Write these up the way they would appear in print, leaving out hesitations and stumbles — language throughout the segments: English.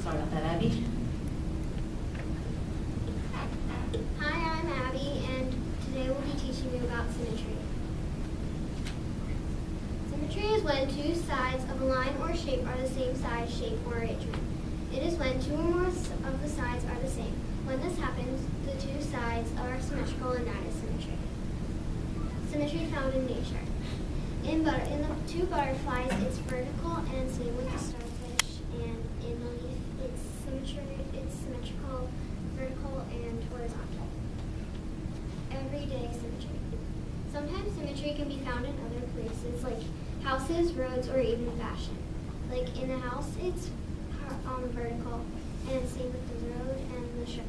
Sorry about that, Abby. Hi, I'm Abby, and today we'll be teaching you about symmetry. Symmetry is when two sides of a line or shape are the same size, shape, or arrangement. It is when two or more of the sides are the same. When this happens, the two sides are symmetrical, and that is symmetry. Symmetry found in nature. In the two butterflies, it's vertical, and same with the starfish. And in the leaf, it's symmetrical, vertical, and horizontal. Everyday symmetry. Sometimes symmetry can be found in other places, like houses, roads, or even fashion. Like in a house, it's vertical, and same with the road and the ship.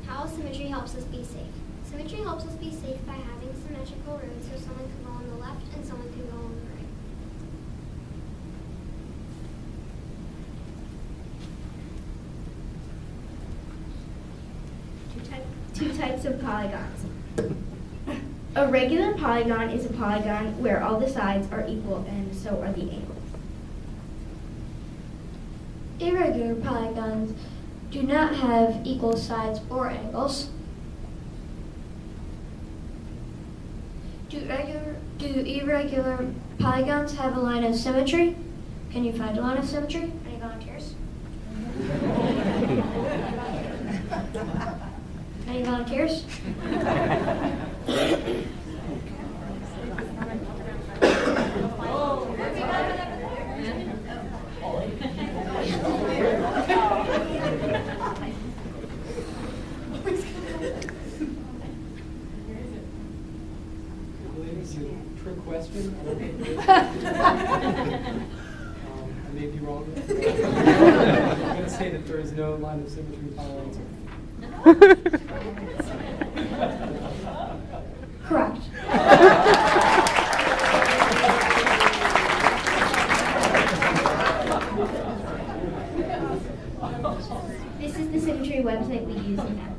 How symmetry helps us be safe. Symmetry helps us be safe by having symmetrical roads so someone can go on the left and someone can go on the right. Two types of polygons. A regular polygon is a polygon where all the sides are equal and so are the angles. Irregular polygons do not have equal sides or angles. Do irregular polygons have a line of symmetry? Can you find a line of symmetry? Any volunteers? Any volunteers? Trick question. I may be wrong. I'm going to say that there is no line of symmetry final answer. Correct. This is the symmetry website we use now.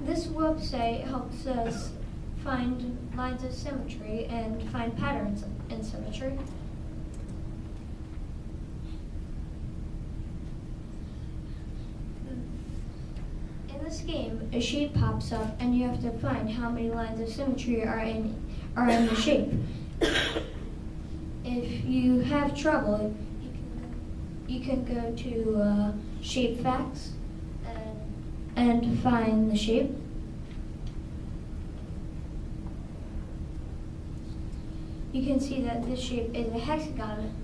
This website helps us find lines of symmetry and find patterns in symmetry. In this game, a shape pops up and you have to find how many lines of symmetry are in the shape. If you have trouble, you can go to shape facts and find the shape. You can see that this shape is a hexagon,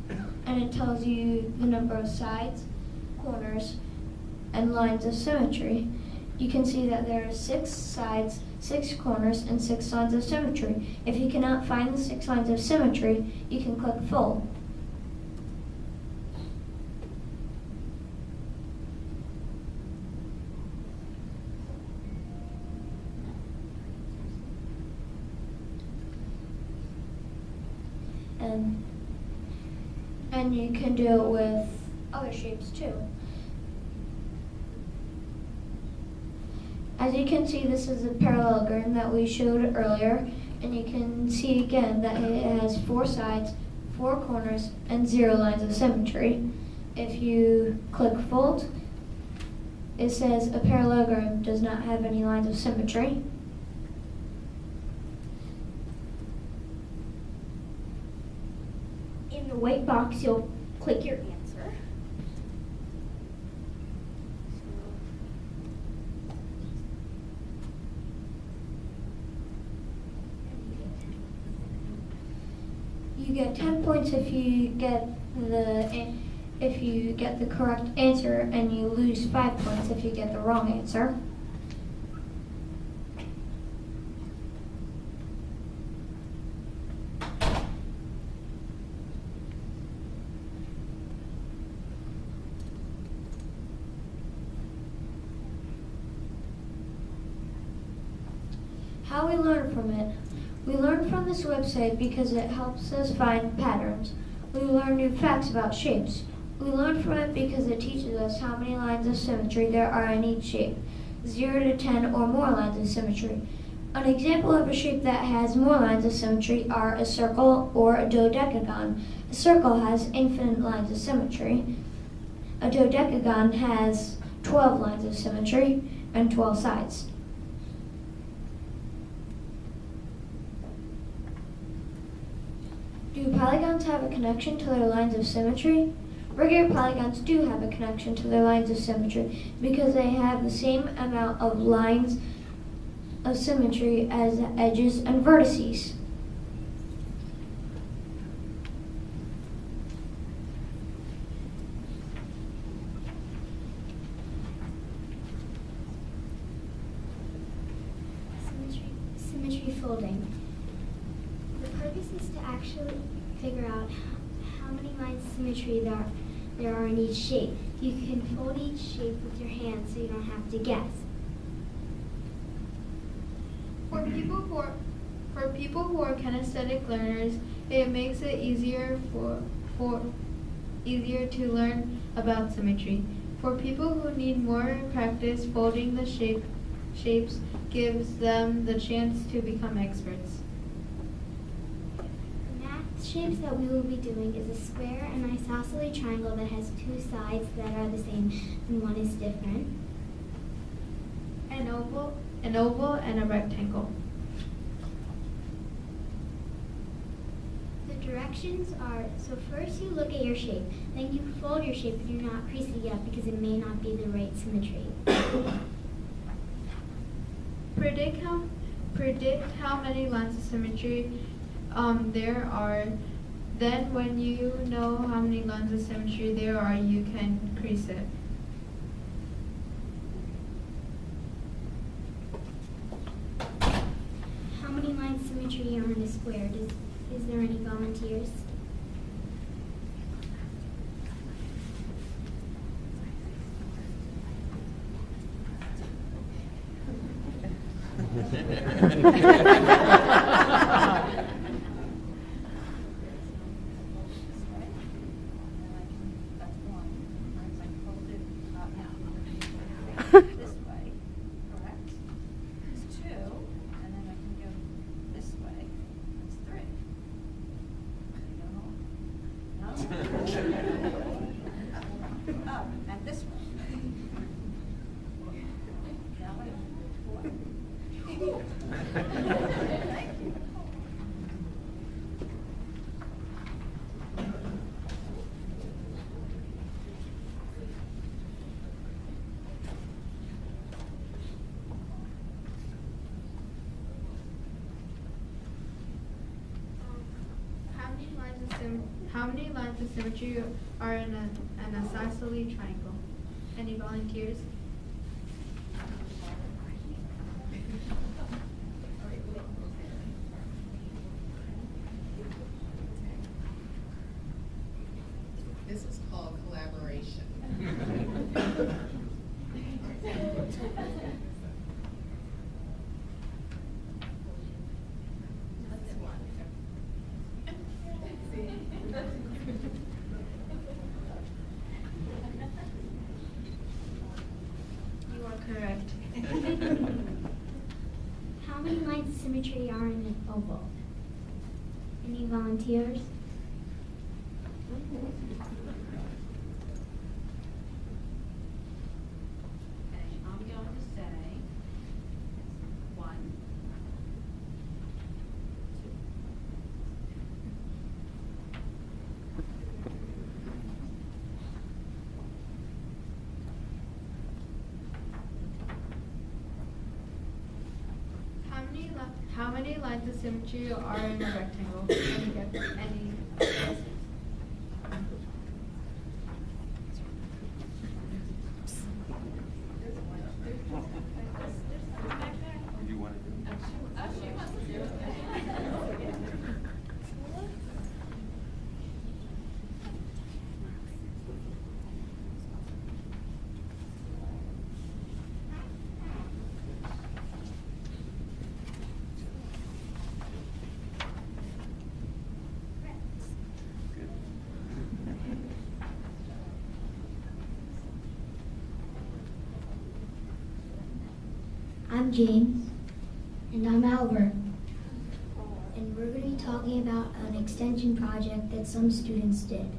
and it tells you the number of sides, corners, and lines of symmetry. You can see that there are 6 sides, 6 corners, and 6 lines of symmetry. If you cannot find the 6 lines of symmetry, you can click full. And you can do it with other shapes too. As you can see, this is a parallelogram that we showed earlier, and you can see again that it has 4 sides, 4 corners, and 0 lines of symmetry. If you click fold, it says a parallelogram does not have any lines of symmetry. In the white box, you'll click your answer. You get 10 points if you get the correct answer, and you lose 5 points if you get the wrong answer. How we learn from it. We learn from this website because it helps us find patterns. We learn new facts about shapes. We learn from it because it teaches us how many lines of symmetry there are in each shape, 0 to 10 or more lines of symmetry. An example of a shape that has more lines of symmetry are a circle or a dodecagon. A circle has infinite lines of symmetry. A dodecagon has 12 lines of symmetry and 12 sides. Do polygons have a connection to their lines of symmetry? Regular polygons do have a connection to their lines of symmetry because they have the same amount of lines of symmetry as edges and vertices. Symmetry folding. The purpose is to actually figure out how many lines of symmetry there are in each shape. You can fold each shape with your hands so you don't have to guess. For people who are kinesthetic learners, it makes it easier to learn about symmetry. For people who need more practice, folding the shapes gives them the chance to become experts. The math shapes that we will be doing is a square and isosceles triangle that has two sides that are the same and one is different. An oval, and a rectangle. The directions are, so first you look at your shape, then you fold your shape and do not crease it yet because it may not be the right symmetry. Predict how many lines of symmetry there are. Then when you know how many lines of symmetry there are, you can crease it. How many lines of symmetry are in a square? Is there any volunteers? This way, correct? It's 2, and then I can go this way. It's 3. No? Up and this way. That way, 4. Thank you. How many lines of symmetry are in an isosceles triangle? Any volunteers? This is called collaboration. You are correct. How many lines of symmetry are in an oval? Any volunteers? Okay, I'm going to say 1, 2. How many lines of symmetry are in a rectangle? Any guesses? I'm James. And I'm Albert. And we're going to be talking about an extension project that some students did.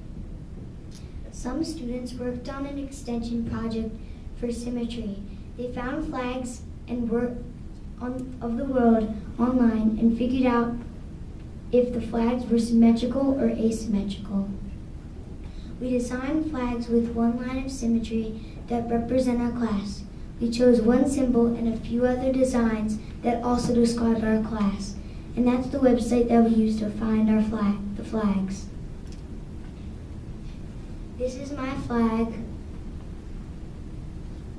Some students worked on an extension project for Symmetry. They found flags and of the world online and figured out if the flags were symmetrical or asymmetrical. We designed flags with one line of symmetry that represent our class. We chose one symbol and a few other designs that also describe our class. And that's the website that we use to find the flags. This is my flag,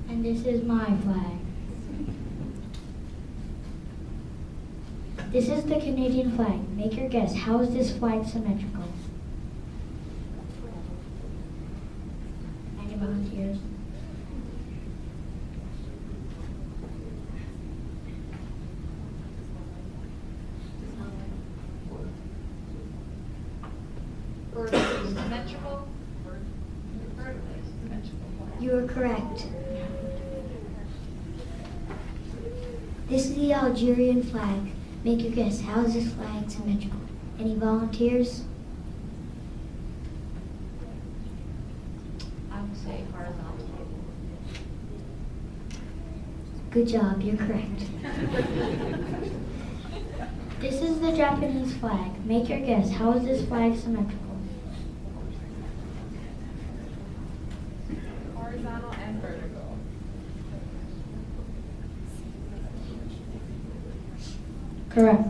and this is my flag. This is the Canadian flag. Make your guess. How is this flag symmetrical? Any volunteers? Symmetrical. You are correct. This is the Algerian flag. Make your guess. How is this flag symmetrical? Any volunteers? I would say horizontal. Good job. You're correct. This is the Japanese flag. Make your guess. How is this flag symmetrical? Horizontal and vertical. Correct.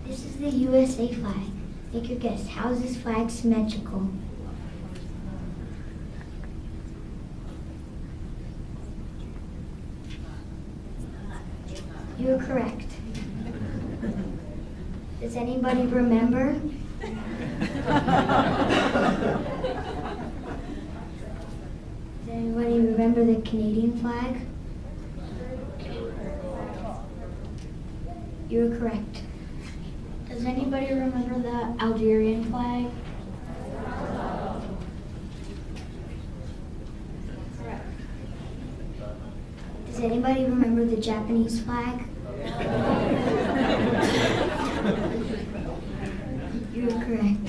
This is the USA flag. Make your guess. How is this flag symmetrical? You're correct. Does anybody remember? Does anybody remember the Canadian flag? You're correct. Does anybody remember the Algerian flag? Does anybody remember the Japanese flag? You're correct.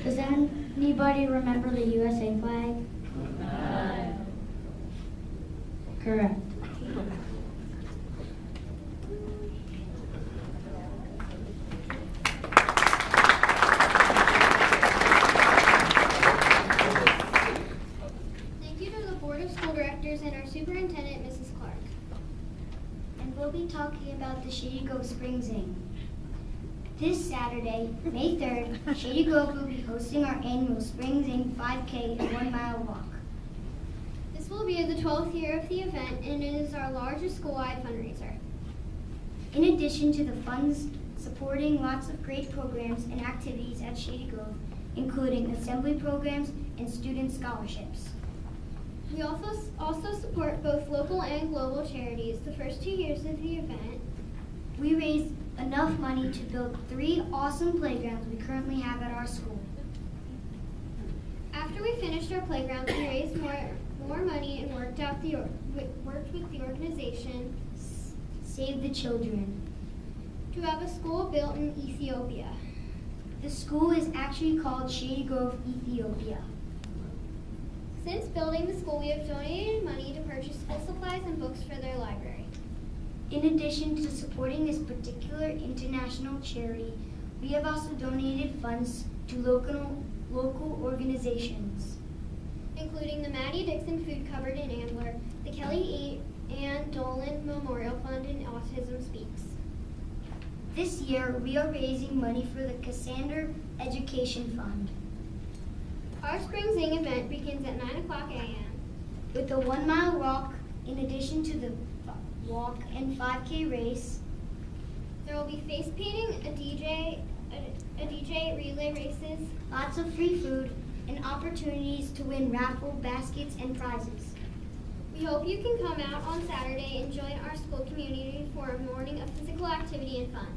Does anybody remember the USA flag? Correct. Thank you to the Board of School Directors and our Superintendent, Mrs. Clark. And we'll be talking about the Shady Grove Spring Zing. This Saturday, May 3rd, Shady Grove will be hosting our annual Spring Zing 5K and 1 mile walk. This will be the 12th year of the event, and it is our largest school-wide fundraiser. In addition to the funds supporting lots of great programs and activities at Shady Grove, including assembly programs and student scholarships. We also support both local and global charities. The first 2 years of the event, We raised enough money to build 3 awesome playgrounds we currently have at our school. after we finished our playgrounds, we raised more money and worked with the organization Save the Children. to have a school built in Ethiopia. The school is actually called Shady Grove, Ethiopia. Since building the school, we have donated money to purchase school supplies and books for their library. In addition to supporting this particular international charity, we have also donated funds to local organizations. Including the Maddie Dixon Food Cupboard in Ambler, the Kelly Ann Dolan Memorial Fund, and Autism Speaks. This year, we are raising money for the Cassander Education Fund. Our Spring Zing event begins at 9:00 a.m. With a 1 mile walk, in addition to the walk and 5K race, There will be face painting, a DJ, relay races. lots of free food, and opportunities to win raffle baskets and prizes. We hope you can come out on Saturday and join our school community for a morning of physical activity and fun.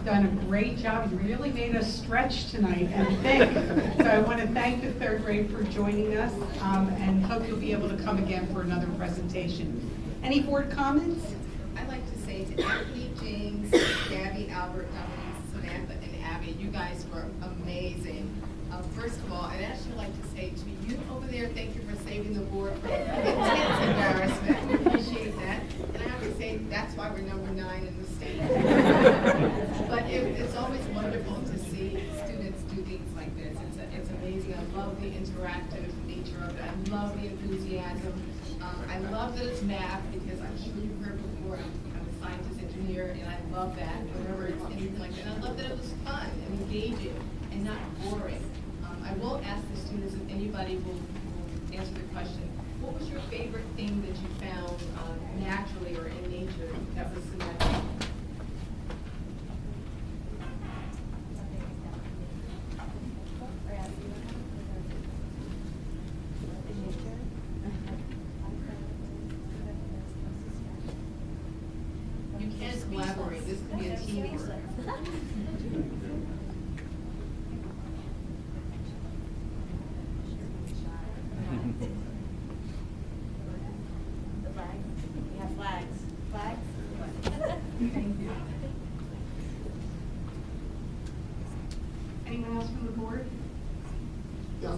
You've done a great job. You really made us stretch tonight and think. So I want to thank the third grade for joining us and hope you'll be able to come again for another presentation. Any board comments? I'd like to say to Anthony, James, Gabby, Albert, Dominique, Samantha, and Abby, you guys were amazing. First of all, I'd actually like to say to you over there, thank you for saving the board from intense embarrassment. We appreciate that. And I have to say, that's why we're number 9 in the state. But it's always wonderful to see students do things like this. It's amazing. I love the interactive nature of it. I love the enthusiasm. I love that it's math because I'm sure you've heard before, I'm a scientist engineer, and I love that whenever it's anything like that. And I love that it was fun and engaging and not boring. I will ask the students if anybody will answer the question, what was your favorite thing that you found naturally or in nature that was symmetric? You can collaborate. This could be a teamwork. The flags. We have flags. Flags? Thank you. Anyone else from the board? Yeah,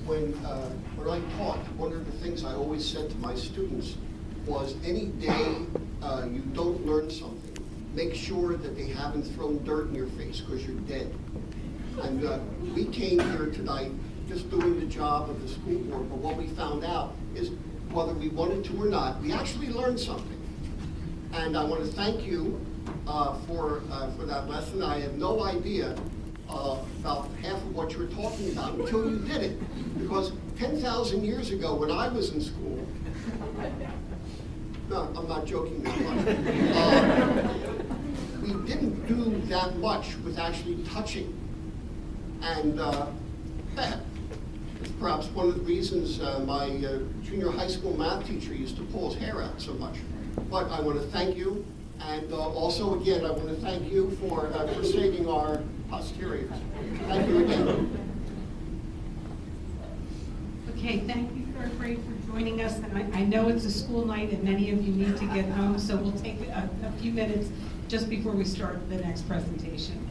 when I taught, one of the things I always said to my students was any day you don't learn something, make sure that they haven't thrown dirt in your face because you're dead. And we came here tonight just doing the job of the school board, but what we found out is whether we wanted to or not, we actually learned something. And I want to thank you for that lesson. I had no idea about half of what you were talking about until you did it. Because 10,000 years ago when I was in school, no, I'm not joking that much, we didn't do that much with actually touching. And it's perhaps one of the reasons my junior high school math teacher used to pull his hair out so much. But I want to thank you, and also again, I want to thank you for saving our posterity. Thank you again. Okay, thank you, third grade, for joining us. And I know it's a school night and many of you need to get home, so we'll take a few minutes just before we start the next presentation.